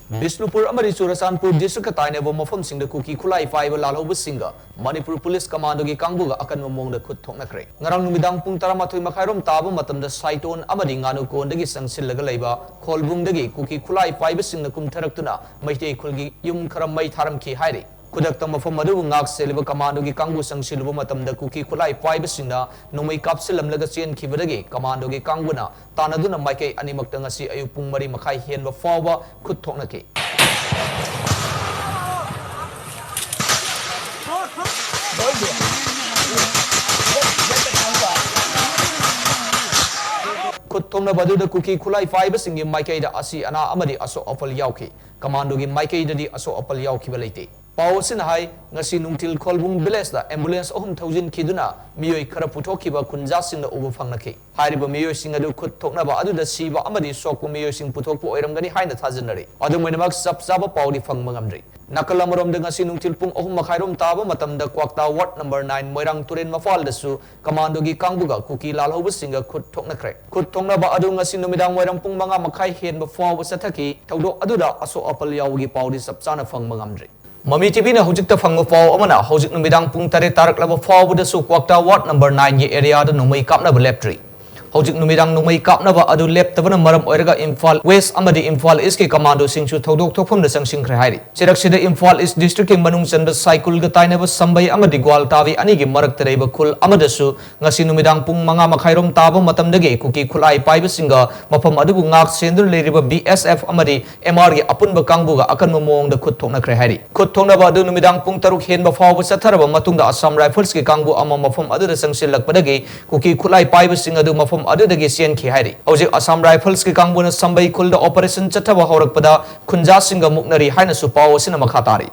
Bishnupur Amadi Churasanpur District Tainebo Mofam Sing the Kuki Khutlai Paibashing Khut, Manipur Police Commandoga Commandoga Kuki Khut Thoknakhre. Ngarang Numidang Pung Taramatui Makairom Tabu Matam the Saiton Amadi Nganu Kondagi Sang Silagaleba, Kholbung Kuki Khutlai Paibashing Khut Maite Kulgi Yum Karamai Taram Ki Hairi. Kudakta mafam adu ngak seliba Commandoga Kangu sang silbu matam da Kuki Khutlai Paibashing numai kapsilam laga chen khibadagi Commandoga Kanguna tanaduna maikai animakta ngasi ayupung mari makai hienba fawba Khut Thoknakhre. Khut Thoknakhre da Kuki Khutlai Paibashing maikai da asi ana amadi aso opal yauki Commandoga maikai da di aso opal yauki balaite. Pawasin hai ngasi nungtil Kholbung village da ambulance 3000 kiduna miyoi khara puthokiba kunja sing da ubu phangnakhe hariba miyoi sing adu Khut Thoknaba adu da siba amadi sokpu miyoi sing puthokpu oiramgani haina thajanare adu moinamak sapsaba pawdi phangma ngamdri nakalamorom da ngasi nungtil pung 3 makhairom taba matam da Kwaktada ward number 9 moirang turen mafal da su Commandoga Commandoga Kuki Lalhoushing Khut Thoknakhre Khut Thoknaba adu ngasi numidang moirang pung 5 makhai henba fawa sathaki tawdo adu da aso apal yawgi pawdi sapchana phangma ngamdri MAMI TV na hujik ta phang faw amana hujik numidang pung tare tarak laba faw da su Kwaktada ward number 9 ye area da numai kapna leptri hujik numidang numai kapna ba adu leptabana maram oiraga Imphal West amadi Imphal East ke commando singchu thodok thokpham da sangsing khre hairi chirak sida Imphal East district ke manung chan ba cycle ga taina ba sambai amadi gwal tawi ani ge marak tarei ba khul amada su ngasi numidang pung 5 makhairom taba matam dage Kuki Khutlai Paibashing mafam adu ngak sendur leriba BSF amadi MR ge apun ba kangbu ga akan momong da Khut Thoknakhre hairi Khut Thoknaba adu numidang pung taruk hen ba faw ba satharaba matung da Assam Rifles ke kangbu ama mafam adu da sangsil lakpadage Kuki Khutlai Paibashing adu mafam adu dagi sian ki hairi hojik Assam Rifles ke kangbu na sambai khul da operation chathaba horak pada khunja singa muknari haina su paw sina makhatari